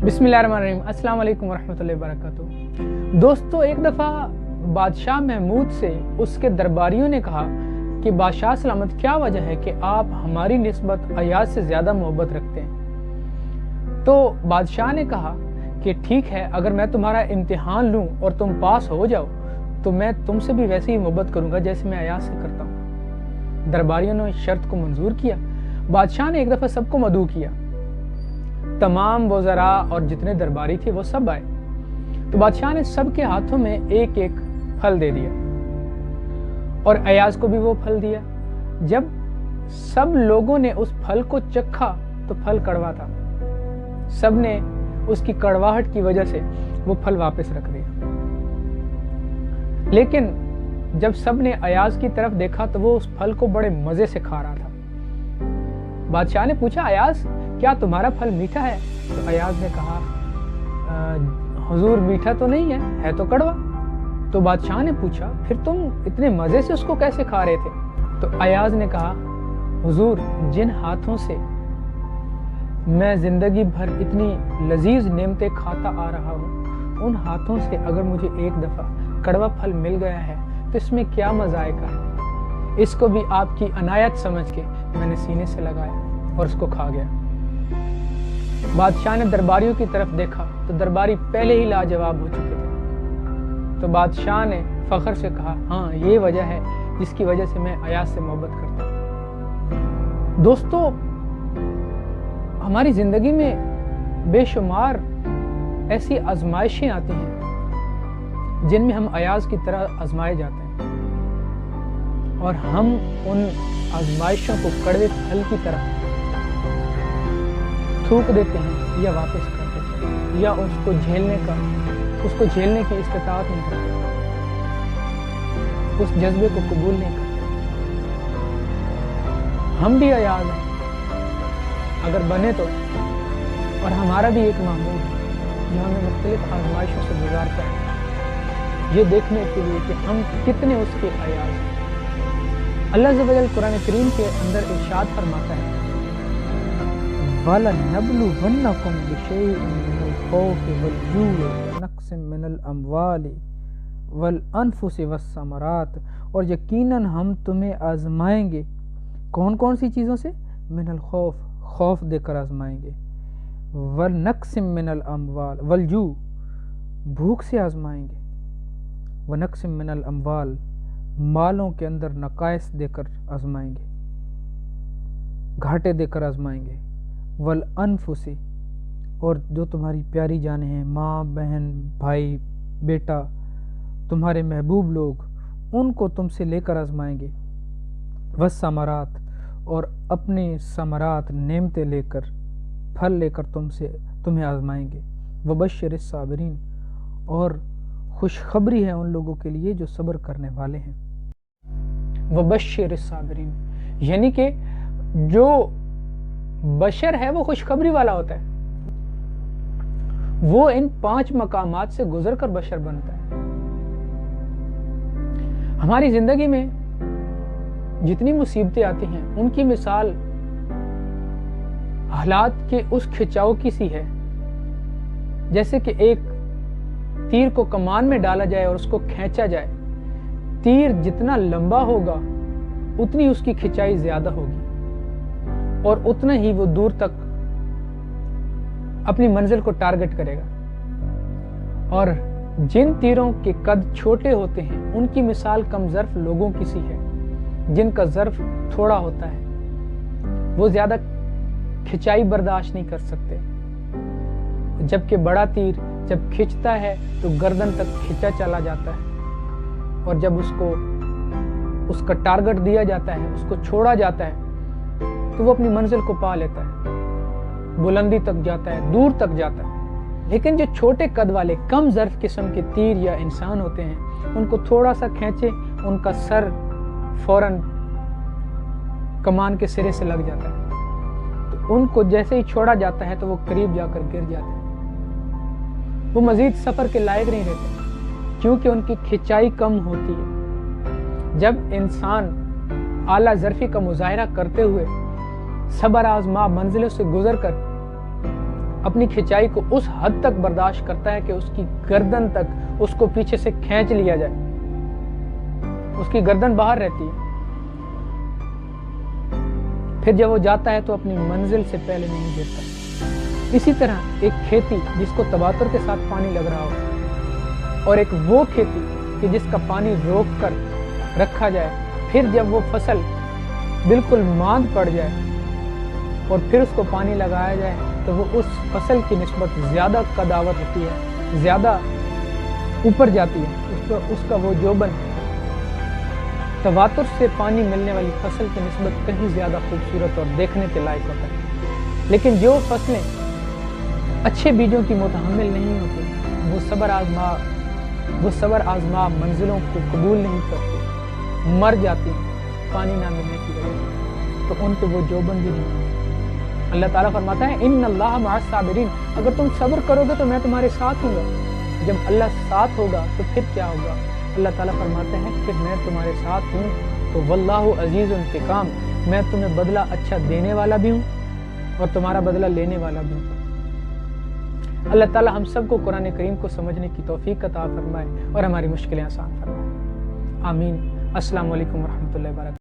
بسم اللہ الرحمن الرحیم۔ السلام علیکم ورحمۃ اللہ وبرکاتہ۔ دوستو، ایک دفعہ بادشاہ محمود سے اس کے درباریوں نے کہا کہ بادشاہ سلامت، کیا وجہ ہے کہ آپ ہماری نسبت ایاز سے زیادہ محبت رکھتے ہیں؟ تو بادشاہ نے کہا کہ ٹھیک ہے، اگر میں تمہارا امتحان لوں اور تم پاس ہو جاؤ تو میں تم سے بھی ویسے ہی محبت کروں گا جیسے میں ایاز سے کرتا ہوں۔ درباریوں نے شرط کو منظور کیا۔ بادشاہ نے ایک دفعہ سب کو مدعو کیا، تمام وزراء اور جتنے درباری تھے وہ سب آئے۔ تو بادشاہ نے سب کے ہاتھوں میں ایک ایک پھل دے دیا اور ایاز کو بھی وہ پھل دیا۔ جب سب لوگوں نے اس پھل کو چکھا تو پھل کڑوا تھا۔ سب نے اس کی کڑواہٹ کی وجہ سے وہ پھل واپس رکھ دیا، لیکن جب سب نے ایاز کی طرف دیکھا تو وہ اس پھل کو بڑے مزے سے کھا رہا تھا۔ بادشاہ نے پوچھا، ایاز کیا تمہارا پھل میٹھا ہے؟ تو ایاز نے کہا، حضور میٹھا تو نہیں ہے تو کڑوا۔ تو بادشاہ نے پوچھا، پھر تم اتنے مزے سے اس کو کیسے کھا رہے تھے؟ تو ایاز نے کہا، حضور جن ہاتھوں سے میں زندگی بھر اتنی لذیذ نعمتیں کھاتا آ رہا ہوں، ان ہاتھوں سے اگر مجھے ایک دفعہ کڑوا پھل مل گیا ہے تو اس میں کیا مذائقہ ہے؟ اس کو بھی آپ کی عنایت سمجھ کے میں نے سینے سے لگایا اور اس کو کھا گیا۔ بادشاہ نے درباریوں کی طرف دیکھا تو درباری پہلے ہی لاجواب ہو چکے تھے۔ تو بادشاہ نے فخر سے کہا، ہاں یہ وجہ ہے جس کی وجہ سے میں ایاز سے محبت کرتا ہوں۔ دوستو، ہماری زندگی میں بے شمار ایسی آزمائشیں آتی ہیں جن میں ہم ایاز کی طرح آزمائے جاتے ہیں، اور ہم ان آزمائشوں کو کڑوے پھل کی طرح تھوک دیتے ہیں یا واپس کر دیتے ہیں، یا اس کو جھیلنے کی استطاعت نہیں کرتے، اس جذبے کو قبول نہیں کرتے۔ ہم بھی ایاز ہیں اگر بنے تو، اور ہمارا بھی ایک معمول ہے جو ہمیں مختلف آزمائشوں سے گزارتا ہے، یہ دیکھنے کے لیے کہ ہم کتنے اس کے ایاز ہیں۔ اللہ عز و جل قرآن کریم کے اندر ارشاد فرماتا ہے، وَلَنَبْلُوَنَّكُمْ بِشَيْءٍ مِّنَ الْخَوْفِ وَالْجُوعِ وَنَقْصٍ مِّنَ الْأَمْوَالِ وَالْأَنفُسِ وَالثَّمَرَاتِ، اور یقیناً ہم تمہیں آزمائیں گے۔ کون کون سی چیزوں سے؟ من الخوف، خوف دے کر آزمائیں گے، وَنَقْصٍ مِّنَ الْأَمْوَالِ، وَالْجُوعِ، بھوک سے آزمائیں گے، وَنَقْصٍ مِّنَ الْأَمْوَالِ، مالوں کے اندر نقائص دے کر آزمائیں گے، گھاٹے دے کر آزمائیں گے، والانفس، اور جو تمہاری پیاری جانیں ہیں، ماں، بہن، بھائی، بیٹا، تمہارے محبوب لوگ، ان کو تم سے لے کر آزمائیں گے، والثمرات، اور اپنے ثمرات، نعمتیں لے کر، پھل لے کر تمہیں آزمائیں گے، وبشر الصابرین، اور خوشخبری ہے ان لوگوں کے لیے جو صبر کرنے والے ہیں۔ وبشر الصابرین، یعنی کہ جو بشر ہے وہ خوشخبری والا ہوتا ہے، وہ ان 5 مقامات سے گزر کر بشر بنتا ہے۔ ہماری زندگی میں جتنی مصیبتیں آتی ہیں ان کی مثال حالات کے اس کھچاؤ کی سی ہے، جیسے کہ ایک تیر کو کمان میں ڈالا جائے اور اس کو کھینچا جائے۔ تیر جتنا لمبا ہوگا اتنی اس کی کھچائی زیادہ ہوگی، اور اتنا ہی وہ دور تک اپنی منزل کو ٹارگٹ کرے گا۔ اور جن تیروں کے قد چھوٹے ہوتے ہیں ان کی مثال کم ظرف لوگوں کی سی ہے، جن کا ظرف تھوڑا ہوتا ہے، وہ زیادہ کھچائی برداشت نہیں کر سکتے، جبکہ بڑا تیر جب کھنچتا ہے تو گردن تک کھنچا چلا جاتا ہے، اور جب اس کا ٹارگٹ دیا جاتا ہے، اس کو چھوڑا جاتا ہے، تو وہ اپنی منزل کو پا لیتا ہے، بلندی تک جاتا ہے، دور تک جاتا ہے۔ لیکن جو چھوٹے قد والے کم ظرف قسم کے تیر یا انسان ہوتے ہیں، ان کو تھوڑا سا کھینچے، ان کا سر فوراً کمان کے سرے سے لگ جاتا ہے، تو ان کو جیسے ہی چھوڑا جاتا ہے تو وہ قریب جا کر گر جاتے ہیں، وہ مزید سفر کے لائق نہیں رہتے کیونکہ ان کی کھچائی کم ہوتی ہے۔ جب انسان اعلیٰ ظرفی کا مظاہرہ کرتے ہوئے صبر آزما منزلوں سے گزر کر اپنی کھچائی کو اس حد تک برداشت کرتا ہے کہ اس کی گردن تک اس کو پیچھے سے کھینچ لیا جائے، اس کی گردن باہر رہتی ہے، پھر جب وہ جاتا ہے تو اپنی منزل سے پہلے نہیں گرتا۔ اسی طرح ایک کھیتی جس کو تواتر کے ساتھ پانی لگ رہا ہو، اور ایک وہ کھیتی کہ جس کا پانی روک کر رکھا جائے، پھر جب وہ فصل بالکل ماند پڑ جائے اور پھر اس کو پانی لگایا جائے تو وہ اس فصل کی نسبت زیادہ قداوت ہوتی ہے، زیادہ اوپر جاتی ہے، اس کا وہ جوبن تواتر سے پانی ملنے والی فصل کی نسبت کہیں زیادہ خوبصورت اور دیکھنے کے لائق ہوتا ہے۔ لیکن جو فصلیں اچھے بیجوں کی متحمل نہیں ہوتی، وہ صبر آزما منزلوں کو قبول نہیں کرتی، مر جاتی ہیں پانی نہ ملنے کی وجہ سے، تو ان پہ وہ جوبن بھی نہیں ہوتی۔ اللہ تعالیٰ فرماتا ہے ان اللہ مع الصابرین، اگر تم صبر کرو گے تو میں تمہارے ساتھ ہوں گا۔ جب اللہ ساتھ ہوگا تو پھر کیا ہوگا؟ اللہ تعالیٰ فرماتے ہیں کہ میں تمہارے ساتھ ہوں تو واللہ عزیز انتقام، میں تمہیں بدلہ اچھا دینے والا بھی ہوں اور تمہارا بدلہ لینے والا بھی ہوں۔ اللہ تعالیٰ ہم سب کو قرآن کریم کو سمجھنے کی توفیق عطا فرمائے اور ہماری مشکلیں آسان فرمائے، آمین۔ السلام علیکم ورحمۃ اللہ وبرکاتہ۔